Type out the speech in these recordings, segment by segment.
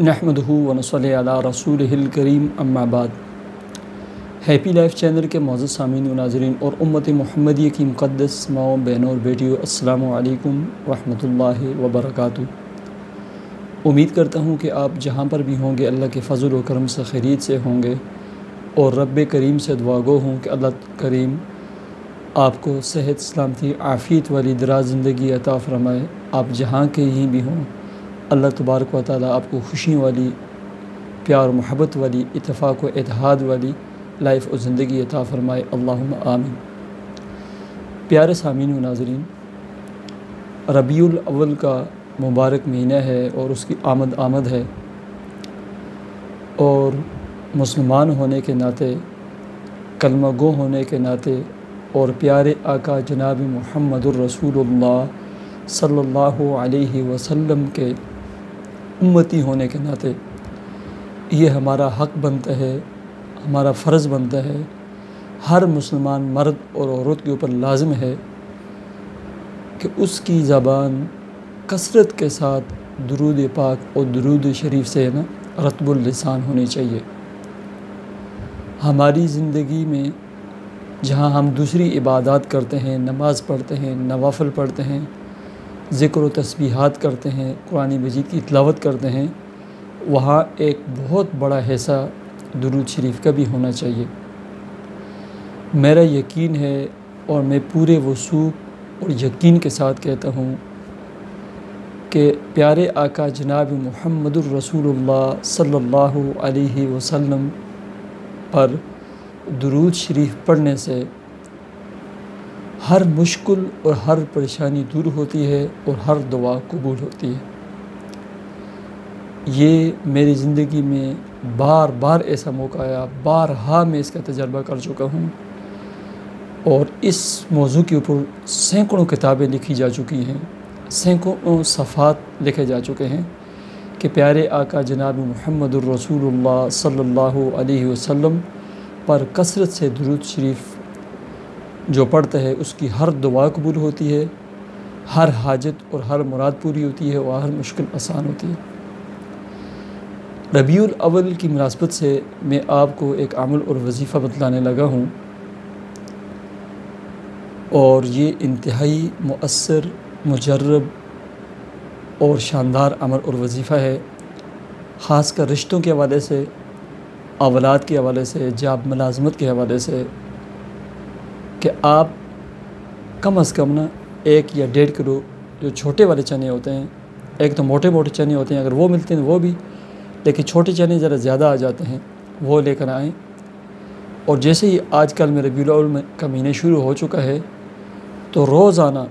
नहमदहू व नसल्ली अला रसूलिहिल करीम अम्मा बाद। हैप्पी लाइफ चैनल के मौजूद सामीन व नाज़रीन और उम्मत मुहम्मदी की मुक़द्दस माओ बहनों और बेटियों, अस्सलामु अलैकुम रहमतुल्लाहि व बरकातुहू। उम्मीद करता हूँ कि आप जहाँ पर भी होंगे अल्लाह के फ़ज़ल व करम से खैरियत से होंगे और रब्बे करीम से दुआ गो हूँ कि अल्लाह करीम आपको सेहत सलामती आफ़ियत वाली दराज ज़िंदगी अता फ़रमाए। आप जहाँ के ही भी हों, अल्लाह तबारक व तआला आपको खुशी वाली, प्यार और मोहब्बत वाली, इत्तेफाक व इत्तेहाद वाली लाइफ और ज़िंदगी अता फ़रमाए। अल्लाहुम्मा आमीन। प्यारे सामीन व नाज़रीन, रबीउल अव्वल का मुबारक महीना है और उसकी आमद है, और मुसलमान होने के नाते, कलमा गो होने के नाते और प्यारे आका जनाब मुहम्मदुर रसूलुल्लाह सल्लल्लाहु अलैहि वसल्लम के उम्मती होने के नाते ये हमारा हक़ बनता है, हमारा फ़र्ज़ बनता है, हर मुसलमान मर्द और औरत के ऊपर लाज़िम है कि उसकी ज़बान कसरत के साथ दुरूद पाक और दुरूद शरीफ से रत्बुल लिसान होनी चाहिए। हमारी ज़िंदगी में जहाँ हम दूसरी इबादत करते हैं, नमाज़ पढ़ते हैं, नवाफ़िल पढ़ते हैं, ज़िक्र व तस्बीहात करते हैं, कुरान मजीद की तिलावत करते हैं, वहाँ एक बहुत बड़ा हिस्सा दुरूद शरीफ का भी होना चाहिए। मेरा यकीन है और मैं पूरे वसूख और यकीन के साथ कहता हूँ कि प्यारे आका जनाब मुहम्मदुर रसूलुल्लाह सल्लल्लाहु अलैहि वसल्लम पर दुरूद शरीफ पढ़ने से हर मुश्किल और हर परेशानी दूर होती है और हर दुआ कबूल होती है। ये मेरी ज़िंदगी में बार बार ऐसा मौका आया, बारहा मैं इसका तजर्बा कर चुका हूँ और इस मौजू के ऊपर सैकड़ों किताबें लिखी जा चुकी हैं, सैकड़ों सफ़ात लिखे जा चुके हैं कि प्यारे आका जनाब मुहम्मदुर रसूलुल्लाह सल्लल्लाहु अलैहि वसल्लम पर कसरत से दुरूद शरीफ जो पढ़ता है उसकी हर दुआ कबूल होती है, हर हाजत और हर मुराद पूरी होती है और हर मुश्किल आसान होती है। रबीउल अव्वल की मुनासबत से मैं आपको एक अमल और वजीफ़ा बतलाने लगा हूँ और ये इंतहाई मुअस्सर, मुजर्रब और शानदार अमल और वजीफ़ा है, ख़ास कर रिश्तों के हवाले से, औलाद के हवाले से, जॉब मुलाजमत के हवाले से, कि आप कम अज़ कम 1 या 1.5 किलो जो छोटे वाले चने होते हैं, एक तो मोटे मोटे चने होते हैं, अगर वो मिलते हैं वो भी, लेकिन छोटे चने ज़रा ज़्यादा आ जाते हैं, वो लेकर आएँ। और जैसे ही आजकल में रबीउल अव्वल का महीना शुरू हो चुका है तो रोज़ाना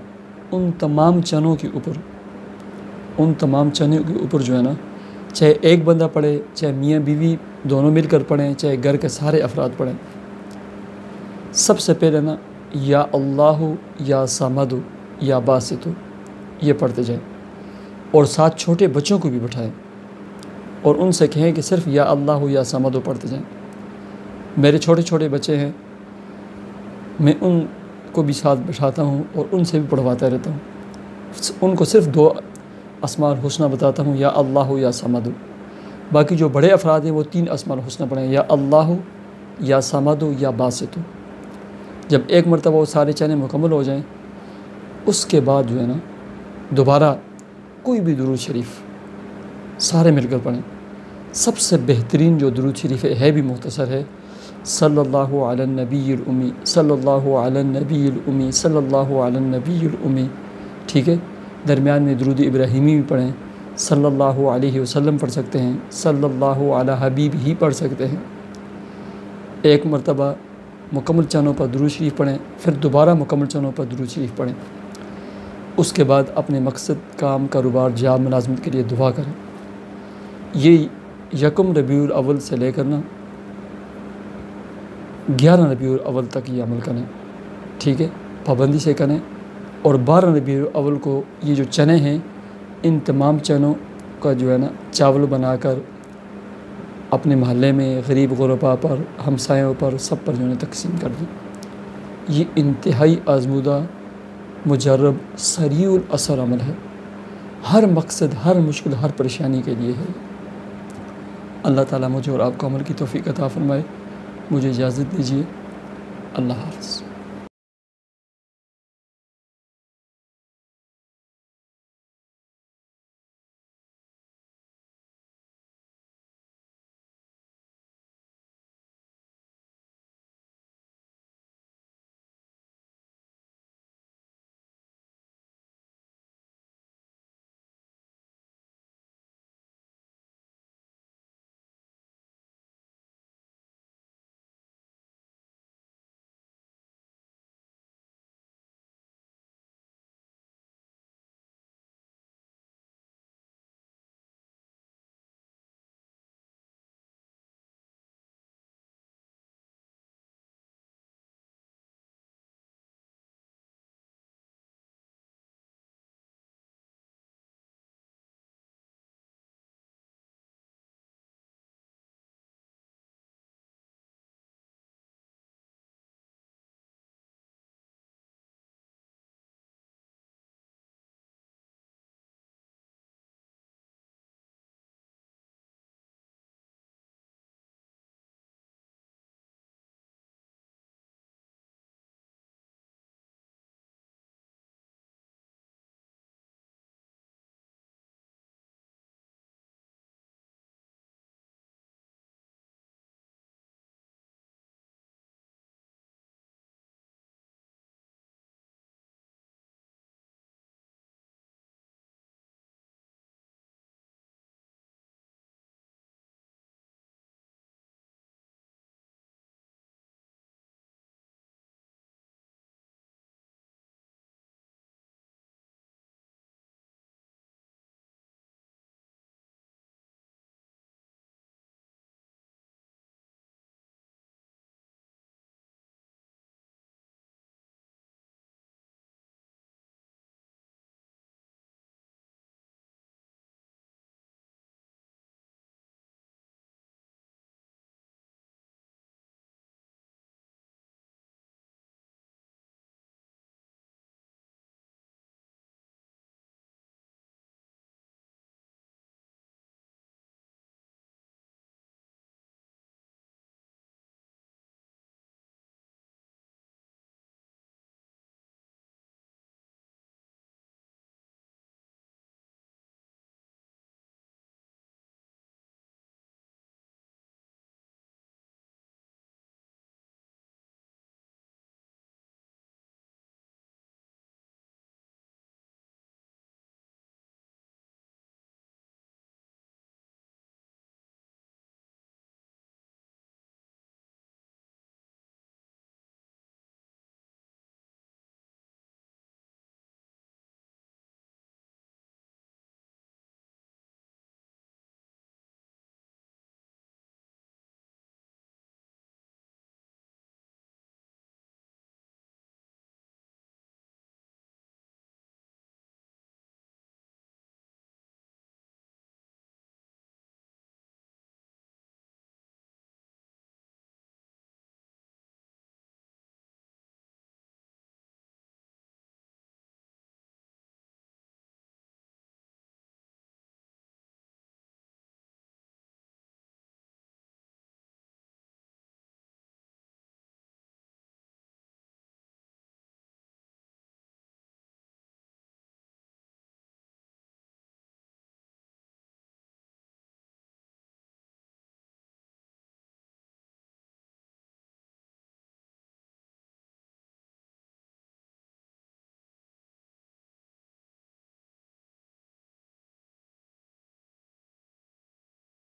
उन तमाम चनों के ऊपर जो है ना, चाहे एक बंदा पढ़े, चाहे मियाँ बीवी दोनों मिलकर पढ़ें, चाहे घर के सारे अफराद पढ़ें, सबसे पहले या अल्लाहु या समदु या बासितु ये पढ़ते जाएं और साथ छोटे बच्चों को भी बिठाएं और उनसे कहें कि सिर्फ या अल्लाहु या समदु पढ़ते जाएं। मेरे छोटे छोटे बच्चे हैं, मैं उनको भी साथ बिठाता हूँ और उनसे भी पढ़वाता रहता हूँ। उनको सिर्फ 2 अस्माउल हुस्ना बताता हूँ, या अल्लाहु या समदु। बाकी जो बड़े अफराद हैं वो 3 अस्माउल हुस्ना पढ़ें, या अल्लाहु या समदु या बासितु। जब एक मरतबा वो सारे चने मुकम्मल हो जाएं, उसके बाद जो है ना दोबारा कोई भी दुरूद शरीफ सारे मिलकर पढ़ें। सबसे बेहतरीन जो दुरूद शरीफ है भी मुख्तसर है, सल्लल्लाहु अला नबील उम्मी, सल्लल्लाहु अला नबील उम्मी, सल्लल्लाहु अला नबील उम्मी। ठीक है, दरमियान में दुरूद इब्राहिमी भी पढ़ें, सल्लल्लाहु अलैहि वसल्लम पढ़ सकते हैं, सल्लल्लाहु अला हबीब ही पढ़ सकते हैं। एक मरतबा मुकम्मल चनों पर दुरूद शरीफ पढ़ें, फिर दोबारा मुकम्मल चनों पर दुरूद शरीफ पढ़ें। उसके बाद अपने मकसद, काम, कारोबार, जॉब, मुलाजमत के लिए दुआ करें। ये 1 रबीउल अव्वल से लेकर 11 रबीउल अव्वल तक ये अमल करें। ठीक है, पाबंदी से करें। और 12 रबीउल अव्वल को ये जो चने हैं, इन तमाम चनों का जो है ना चावल बनाकर अपने महल्ले में गरीब गुरबा पर, हमसायों पर, सब पर जो है तकसीम कर दें। ये इंतहाई आज़मूदा, मुजर्रब, सरीउल असर अमल है। हर मकसद, हर मुश्किल, हर परेशानी के लिए है। اللہ تعالیٰ مجھے اور آپ کو عمل کی توفیق عطا فرمائے۔ مجھے اجازت دیجیے، اللہ حافظ۔